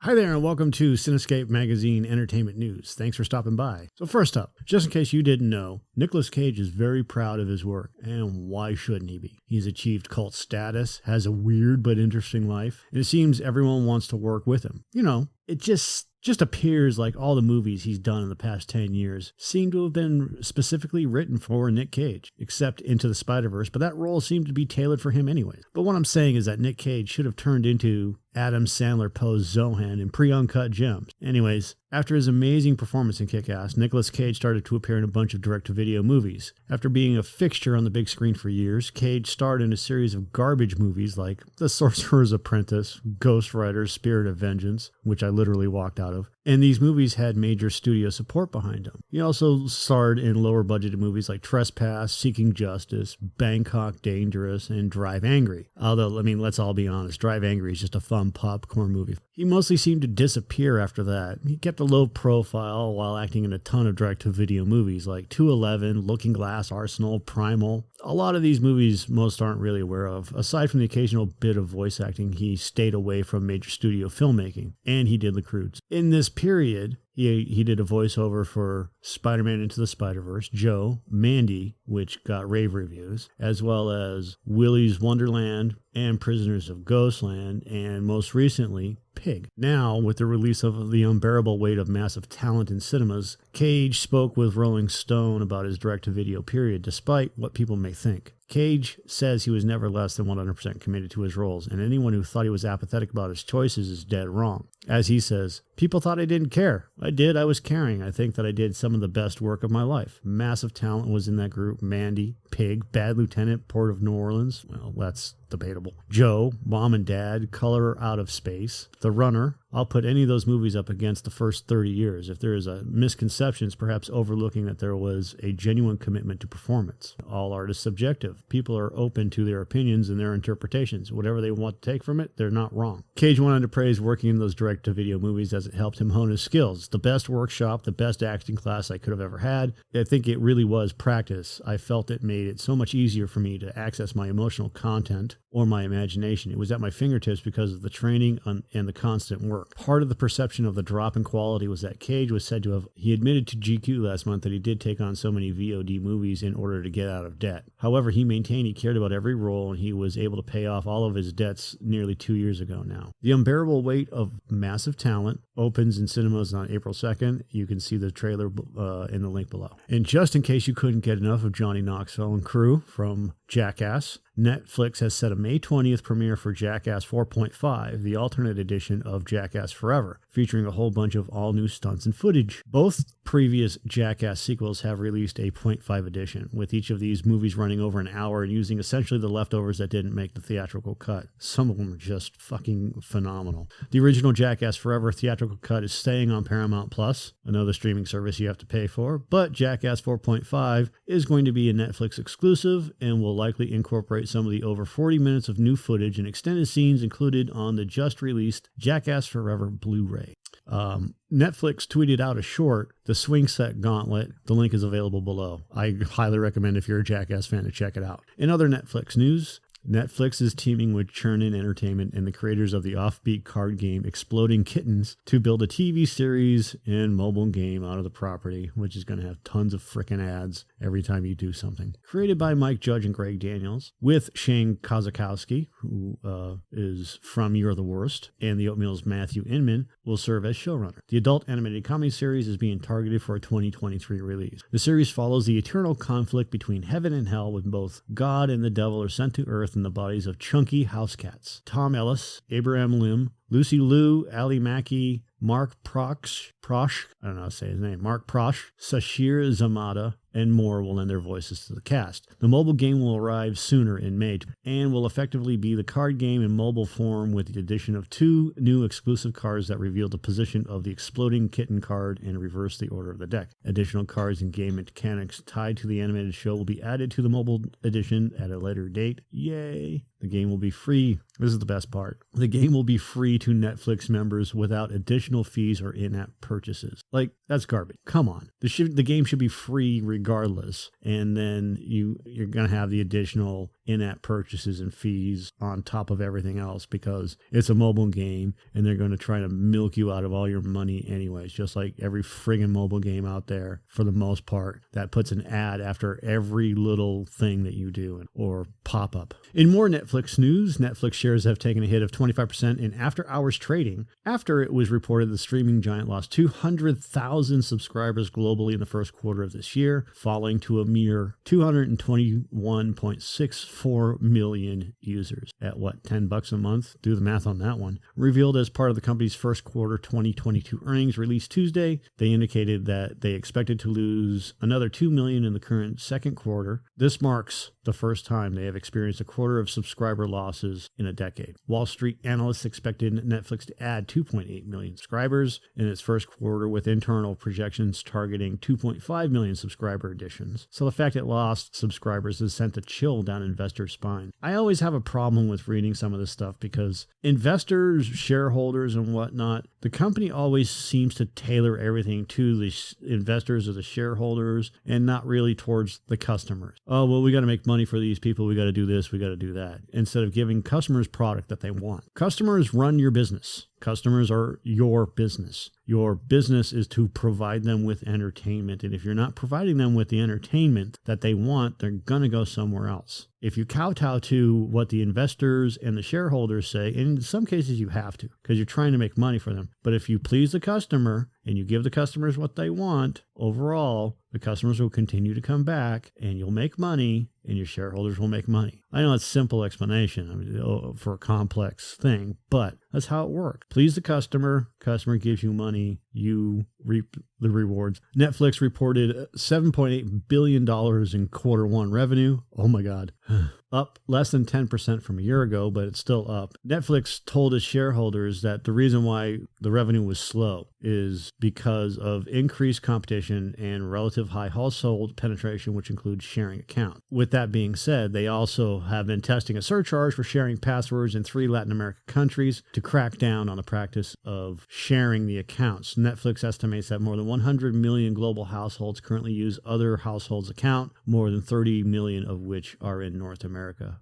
Hi there and welcome to Cinescape Magazine Entertainment News. Thanks for stopping by. So first up, just in case you didn't know, Nicolas Cage is very proud of his work, and why shouldn't he be? He's achieved cult status, has a weird but interesting life, and it seems everyone wants to work with him. You know, it just appears like all the movies he's done in the past 10 years seem to have been specifically written for Nick Cage, except Into the Spider-Verse, but that role seemed to be tailored for him anyways. But what I'm saying is that Nick Cage should have turned into Adam Sandler posed Zohan in Pre-Uncut Gems. Anyways, after his amazing performance in Kick-Ass, Nicolas Cage started to appear in a bunch of direct-to-video movies. After being a fixture on the big screen for years, Cage starred in a series of garbage movies like The Sorcerer's Apprentice, Ghost Rider, Spirit of Vengeance, which I literally walked out of, and these movies had major studio support behind him. He also starred in lower-budgeted movies like Trespass, Seeking Justice, Bangkok Dangerous, and Drive Angry. Although, I mean, let's all be honest, Drive Angry is just a fun popcorn movie. He mostly seemed to disappear after that. He kept a low profile while acting in a ton of direct-to-video movies like 211, Looking Glass, Arsenal, Primal. A lot of these movies most aren't really aware of. Aside from the occasional bit of voice acting, he stayed away from major studio filmmaking, and he did The Croods. In this period, he did a voiceover for Spider-Man Into the Spider-Verse, Joe, Mandy, which got rave reviews, as well as Willy's Wonderland and Prisoners of Ghostland, and most recently, Pig. Now, with the release of The Unbearable Weight of Massive Talent in cinemas, Cage spoke with Rolling Stone about his direct-to-video period, despite what people may think. Cage says he was never less than 100% committed to his roles, and anyone who thought he was apathetic about his choices is dead wrong. As he says, people thought I didn't care. I did. I was caring. I think that I did some of the best work of my life. Massive Talent was in that group. Mandy, Pig, Bad Lieutenant, Port of New Orleans. Well, that's debatable. Joe, Mom and Dad, Color Out of Space, The Runner. I'll put any of those movies up against the first 30 years. If there is a misconception, it's perhaps overlooking that there was a genuine commitment to performance. All art is subjective. People are open to their opinions and their interpretations. Whatever they want to take from it, they're not wrong. Cage went on to praise working in those direct-to-video movies as it helped him hone his skills. It's the best workshop, the best acting class I could have ever had. I think it really was practice. I felt it made it so much easier for me to access my emotional content or my imagination. It was at my fingertips because of the training and the constant work. Part of the perception of the drop in quality was that Cage was said to have, he admitted to GQ last month that he did take on so many VOD movies in order to get out of debt. However, he maintained he cared about every role and he was able to pay off all of his debts nearly 2 years ago now. The Unbearable Weight of Massive Talent opens in cinemas on April 2nd. You can see the trailer in the link below. And just in case you couldn't get enough of Johnny Knoxville and crew from Jackass, Netflix has set a May 20th premiere for Jackass 4.5, the alternate edition of Jackass Forever, featuring a whole bunch of all-new stunts and footage. Both previous Jackass sequels have released a .5 edition, with each of these movies running over an hour and using essentially the leftovers that didn't make the theatrical cut. Some of them are just fucking phenomenal. The original Jackass Forever theatrical cut is staying on Paramount Plus, another streaming service you have to pay for, but Jackass 4.5 is going to be a Netflix exclusive and will likely incorporate some of the over 40 minutes of new footage and extended scenes included on the just released Jackass Forever Blu-ray. Netflix tweeted out a short, The Swingset Gauntlet. The link is available below. I highly recommend if you're a Jackass fan to check it out. In other Netflix news, Netflix is teaming with Churnin Entertainment and the creators of the offbeat card game Exploding Kittens to build a TV series and mobile game out of the property, which is going to have tons of frickin' ads every time you do something. Created by Mike Judge and Greg Daniels, with Shane Kozakowski, who is from You're the Worst, and the Oatmeal's Matthew Inman will serve as showrunner. The adult animated comedy series is being targeted for a 2023 release. The series follows the eternal conflict between heaven and hell, when both God and the devil are sent to Earth in the bodies of chunky house cats. Tom Ellis, Abraham Lim, Lucy Liu, Ali Mackie, Mark Prosh, I don't know how to say his name, Mark Prosh, Sashir Zamata, and more will lend their voices to the cast. The mobile game will arrive sooner in May and will effectively be the card game in mobile form, with the addition of 2 new exclusive cards that reveal the position of the exploding kitten card and reverse the order of the deck. Additional cards and game mechanics tied to the animated show will be added to the mobile edition at a later date. Yay! The game will be free. This is the best part. The game will be free to Netflix members without additional fees or in-app purchases. Like, that's garbage. Come on. The game should be free regardless. And then you're going to have the additional in-app purchases and fees on top of everything else because it's a mobile game and they're going to try to milk you out of all your money anyways, just like every friggin' mobile game out there for the most part that puts an ad after every little thing that you do or pop-up. In more Netflix news, Netflix shares have taken a hit of 25% in after-hours trading after it was reported the streaming giant lost 200,000 subscribers globally in the first quarter of this year, falling to a mere 221.64 million users at what, $10 a month? Do the math on that one. Revealed as part of the company's first quarter 2022 earnings released Tuesday, they indicated that they expected to lose another 2 million in the current second quarter. This marks the first time they have experienced a quarter of subscriber losses in a decade. Wall Street analysts expected Netflix to add 2.8 million subscribers in its first quarter, with internal projections targeting 2.5 million subscriber additions. So the fact it lost subscribers has sent a chill down investors' spine. I always have a problem with reading some of this stuff because investors, shareholders, and whatnot, the company always seems to tailor everything to the investors or the shareholders and not really towards the customers. Oh, well, we got to make money for these people. We got to do this. We got to do that. Instead of giving customers product that they want. Customers run your business. Customers are your business. Your business is to provide them with entertainment. And if you're not providing them with the entertainment that they want, they're going to go somewhere else. If you kowtow to what the investors and the shareholders say, and in some cases you have to, because you're trying to make money for them. But if you please the customer and you give the customers what they want, overall, the customers will continue to come back and you'll make money and your shareholders will make money. I know it's a simple explanation for a complex thing, but that's how it works. Please the customer gives you money, you reap the rewards. Netflix reported $7.8 billion in quarter one revenue. Oh my God. Up less than 10% from a year ago, but it's still up. Netflix told its shareholders that the reason why the revenue was slow is because of increased competition and relative high household penetration, which includes sharing accounts. With that being said, they also have been testing a surcharge for sharing passwords in 3 Latin American countries to crack down on the practice of sharing the accounts. Netflix estimates that more than 100 million global households currently use other households' account, more than 30 million of which are in North America.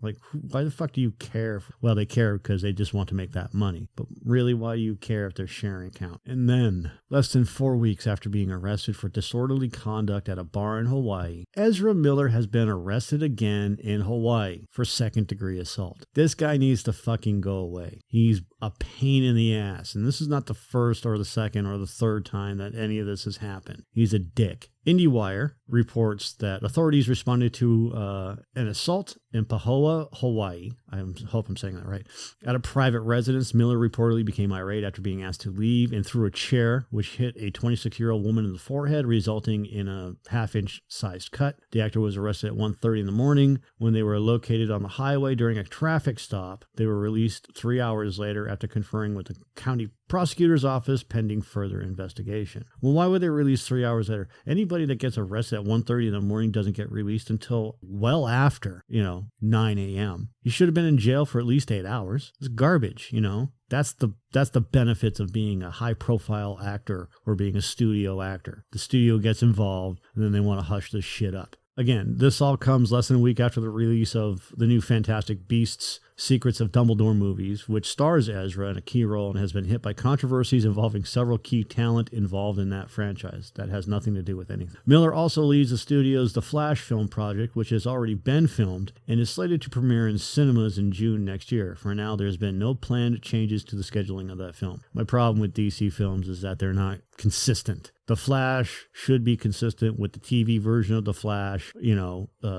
Like, why the fuck do you care? Well, they care because they just want to make that money. But really, why do you care if they're sharing account? And then, less than 4 weeks after being arrested for disorderly conduct at a bar in Hawaii, Ezra Miller has been arrested again in Hawaii for second-degree assault. This guy needs to fucking go away. He's a pain in the ass. And this is not the first or the second or the third time that any of this has happened. He's a dick. IndieWire reports that authorities responded to an assault in Pahoa, Hawaii. I hope I'm saying that right. At a private residence, Miller reportedly became irate after being asked to leave and threw a chair, which hit a 26-year-old woman in the forehead, resulting in a half-inch sized cut. The actor was arrested at 1:30 in the morning when they were located on the highway during a traffic stop. They were released 3 hours later after conferring with the county prosecutor's office pending further investigation. Well, why would they release 3 hours later? Anybody that gets arrested at 1:30 in the morning doesn't get released until well after, 9 a.m. You should have been in jail for at least 8 hours. It's garbage, That's the benefits of being a high-profile actor or being a studio actor. The studio gets involved, and then they want to hush this shit up. Again, this all comes less than a week after the release of the new Fantastic Beasts Secrets of Dumbledore movies, which stars Ezra in a key role and has been hit by controversies involving several key talent involved in that franchise. That has nothing to do with anything. Miller also leads the studio's The Flash film project, which has already been filmed and is slated to premiere in cinemas in June next year. For now, there's been no planned changes to the scheduling of that film. My problem with DC films is that they're not consistent. The Flash should be consistent with the TV version of The Flash,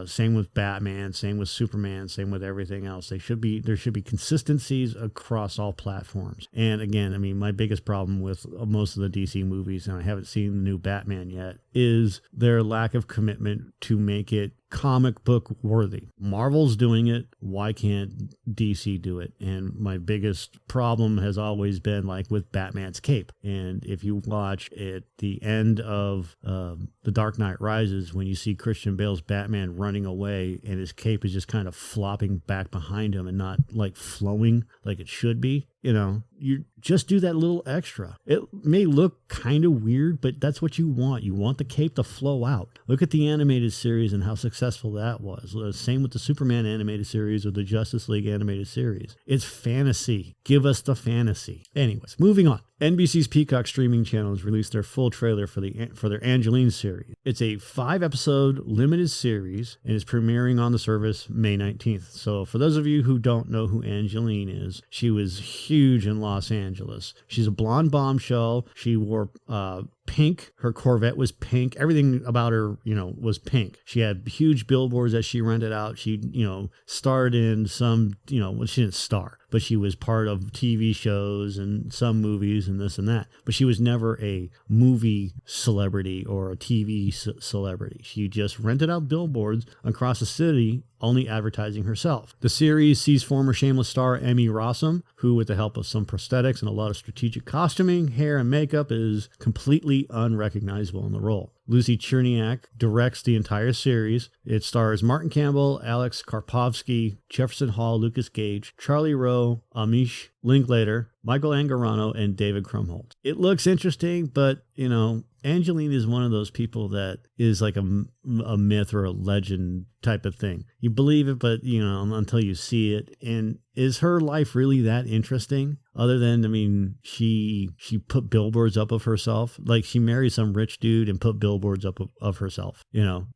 same with Batman, same with Superman, same with everything else. There should be consistencies across all platforms. And again, my biggest problem with most of the DC movies, and I haven't seen the new Batman yet, is their lack of commitment to make it comic book worthy. Marvel's doing it. Why can't DC do it? And my biggest problem has always been like with Batman's cape. And if you watch at the end of The Dark Knight Rises, when you see Christian Bale's Batman running away and his cape is just kind of flopping back behind him and not like flowing like it should be, you just do that little extra. It may look kind of weird, but that's what you want. You want the cape to flow out. Look at the animated series and how successful that was. Same with the Superman animated series or the Justice League animated series. It's fantasy. Give us the fantasy. Anyways, moving on. NBC's Peacock streaming channel has released their full trailer for their Angelyne series. It's a 5-episode limited series and is premiering on the service May 19th. So for those of you who don't know who Angelyne is, she was huge in Los Angeles. She's a blonde bombshell. She wore pink. Her Corvette was pink. Everything about her, was pink. She had huge billboards that she rented out. She, starred in some, well, she didn't star, but she was part of TV shows and some movies and this and that. But she was never a movie celebrity or a TV celebrity. She just rented out billboards across the city, only advertising herself. The series sees former Shameless star Emmy Rossum, who with the help of some prosthetics and a lot of strategic costuming, hair, and makeup is completely unrecognizable in the role. Lucy Cherniak directs the entire series. It stars Martin Campbell, Alex Karpovsky, Jefferson Hall, Lucas Gage, Charlie Rowe, Amish Linklater, Michael Angarano, and David Krumholtz. It looks interesting, but, Angelyne is one of those people that is like a myth or a legend type of thing. You believe it, but, until you see it. And is her life really that interesting? Other than, she put billboards up of herself. Like she married some rich dude and put billboards up of herself,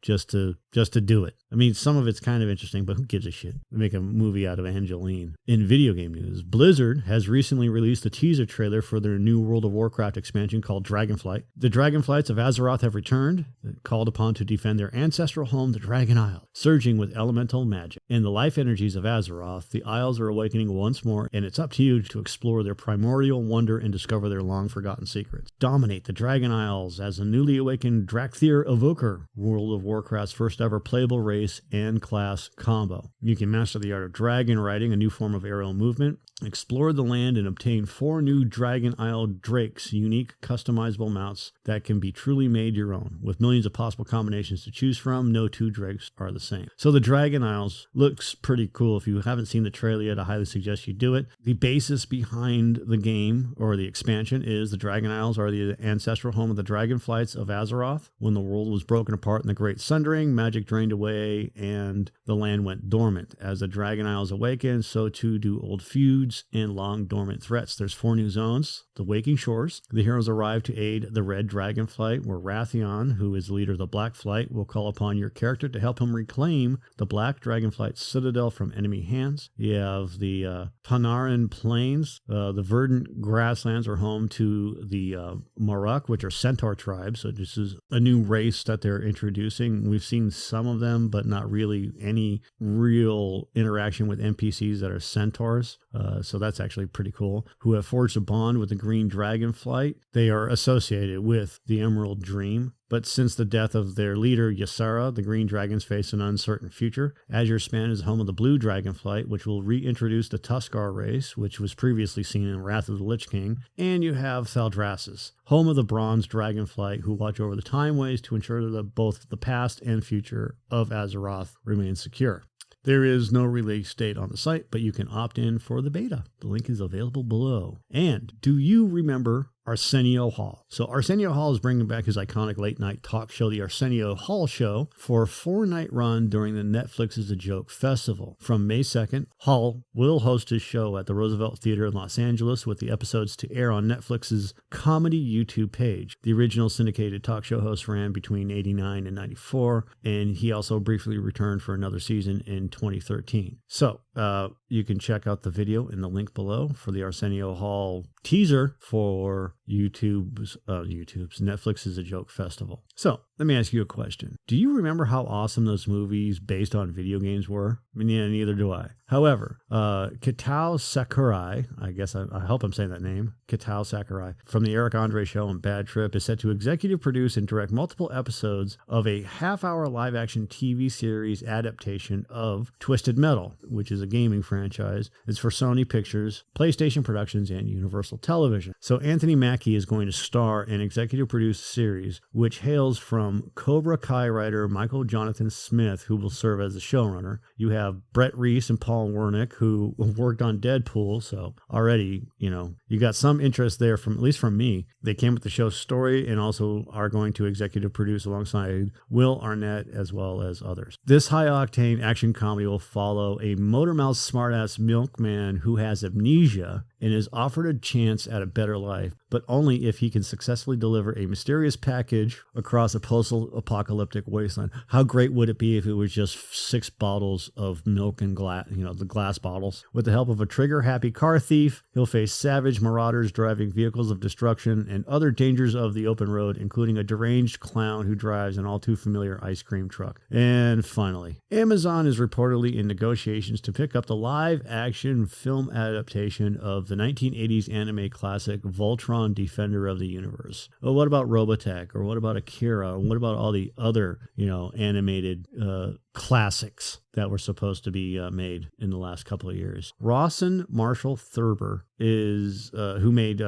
just to do it. Some of it's kind of interesting, but who gives a shit? Make a movie out of Angelyne. In video game news, Blizzard has recently released a teaser trailer for their new World of Warcraft expansion called Dragonflight. The Dragonflights of Azeroth have returned, called upon to defend their ancestral home, the Dragon Isle, surging with elemental magic. In the life energies of Azeroth, the Isles are awakening once more, and it's up to you to explore their primordial wonder and discover their long-forgotten secrets. Dominate the Dragon Isles as a newly awakened Drakthir Evoker, World of Warcraft's first ever playable race and class combo. You can master the art of dragon riding, a new form of aerial movement, explore the land, and obtain 4 new Dragon Isle Drakes, unique customizable mounts that can be truly made your own. With millions of possible combinations to choose from, no 2 Drakes are the same. So the Dragon Isles looks pretty cool. If you haven't seen the trailer yet, I highly suggest you do it. The basis behind the game, or the expansion, is the Dragon Isles are the ancestral home of the Dragonflights of Azeroth. When the world was broken apart in the Great Sundering, magic drained away and the land went dormant. As the Dragon Isles awaken, so too do old feuds and long dormant threats. There's 4 new zones. The Waking Shores. The heroes arrive to aid the Red Dragonflight, where Wrathion, who is leader of the Black Flight, will call upon your character to help him reclaim the Black Dragonflight Citadel from enemy hands. You have the Panarin Plains. The verdant grasslands are home to the Maruk, which are centaur tribes. So this is a new race that they're introducing. We've seen some of them, but not really any real interaction with NPCs that are centaurs. So that's actually pretty cool. Who have forged a bond with the Green Dragonflight. They are associated with the Emerald Dream. But since the death of their leader, Ysera, the Green Dragons face an uncertain future. Azure Span is home of the Blue Dragonflight, which will reintroduce the Tuskar race, which was previously seen in Wrath of the Lich King. And you have Thaldraszus, home of the Bronze Dragonflight, who watch over the timeways to ensure that both the past and future of Azeroth remain secure. There is no release date on the site, but you can opt in for the beta. The link is available below. And do you remember Arsenio Hall? So Arsenio Hall is bringing back his iconic late-night talk show, The Arsenio Hall Show, for a 4-night run during the Netflix is a Joke Festival. From May 2nd, Hall will host his show at the Roosevelt Theater in Los Angeles, with the episodes to air on Netflix's comedy YouTube page. The original syndicated talk show host ran between 89 and 94, and he also briefly returned for another season in 2013. So you can check out the video in the link below for the Arsenio Hall teaser for YouTube's Netflix is a Joke Festival. So let me ask you a question. Do you remember how awesome those movies based on video games were? Yeah, neither do I. However, Kitao Sakurai, I guess I hope I'm saying that name, Kitao Sakurai, from the Eric Andre Show and Bad Trip, is set to executive produce and direct multiple episodes of a half-hour live-action TV series adaptation of Twisted Metal, which is a gaming franchise. It's for Sony Pictures, PlayStation Productions, and Universal Television. So Anthony Mackie is going to star and executive produce the series, which hails from Cobra Kai writer Michael Jonathan Smith, who will serve as the showrunner. You have Brett Reese and Paul Paul Wernick, who worked on Deadpool. So already, you got some interest there from, at least from me. They came with the show's story and also are going to executive produce alongside Will Arnett as well as others. This high-octane action comedy will follow a motor-mouth smartass milkman who has amnesia and is offered a chance at a better life, but only if he can successfully deliver a mysterious package across a post-apocalyptic wasteland. How great would it be if it was just 6 bottles of milk and glass, the glass bottles? With the help of a trigger-happy car thief, he'll face savage marauders driving vehicles of destruction and other dangers of the open road, including a deranged clown who drives an all-too-familiar ice cream truck. And finally, Amazon is reportedly in negotiations to pick up the live-action film adaptation of the 1980s anime classic Voltron Defender of the Universe. Well, what about Robotech? Or what about Akira? What about all the other, animated classics that were supposed to be made in the last couple of years? Rawson Marshall Thurber is who made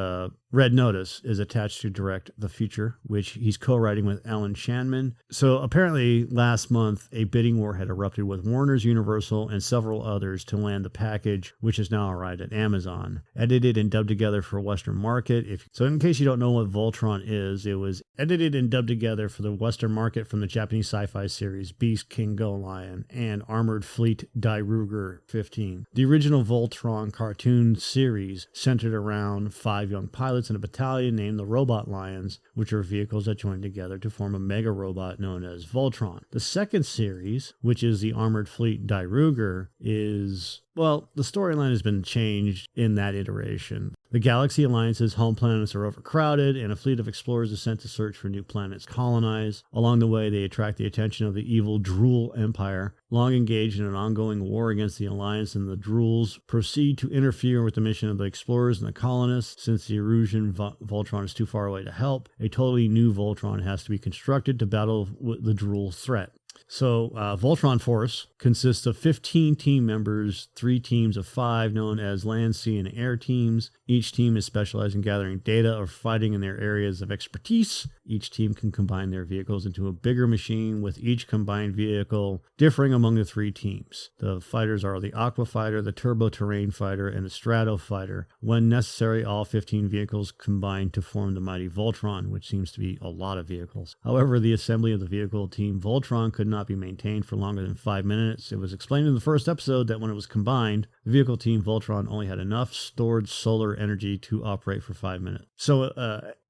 Red Notice, is attached to direct The Future, which he's co-writing with Alan Shanman. So apparently last month a bidding war had erupted with Warner's, Universal, and several others to land the package, which has now arrived at Amazon. Edited and dubbed together for a Western market. So in case you don't know what Voltron is, it was edited and dubbed together for the Western market from the Japanese sci-fi series Beast King Go Lion and Armored Fleet Die Ruger 15. The original Voltron cartoon series centered around 5 young pilots in a battalion named the Robot Lions, which are vehicles that join together to form a mega robot known as Voltron. The second series, which is the Armored Fleet Die Ruger, the storyline has been changed in that iteration. The Galaxy Alliance's home planets are overcrowded, and a fleet of explorers is sent to search for new planets to colonize. Along the way, they attract the attention of the evil Drool Empire, long engaged in an ongoing war against the Alliance, and the Drools proceed to interfere with the mission of the explorers and the colonists. Since the Erusian Voltron is too far away to help, a totally new Voltron has to be constructed to battle with the Drool threat. So Voltron Force consists of 15 team members, 3 teams of 5 known as land, sea, and air teams. Each team is specialized in gathering data or fighting in their areas of expertise. Each team can combine their vehicles into a bigger machine, with each combined vehicle differing among the 3 teams. The fighters are the Aqua Fighter, the Turbo Terrain Fighter, and the Strato Fighter. When necessary, all 15 vehicles combine to form the mighty Voltron, which seems to be a lot of vehicles. However, the assembly of the vehicle team Voltron could not be maintained for longer than 5 minutes. It was explained in the first episode that when it was combined, the vehicle team Voltron only had enough stored solar energy to operate for 5 minutes. So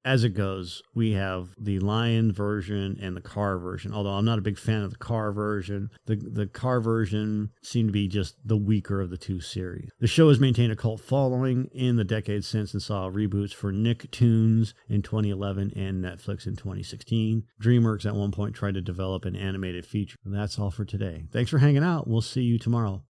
as it goes, we have the Lion version and the car version. Although I'm not a big fan of the car version. The car version seemed to be just the weaker of the 2 series. The show has maintained a cult following in the decades since and saw reboots for Nicktoons in 2011 and Netflix in 2016. DreamWorks at one point tried to develop an animated feature. And that's all for today. Thanks for hanging out. We'll see you tomorrow.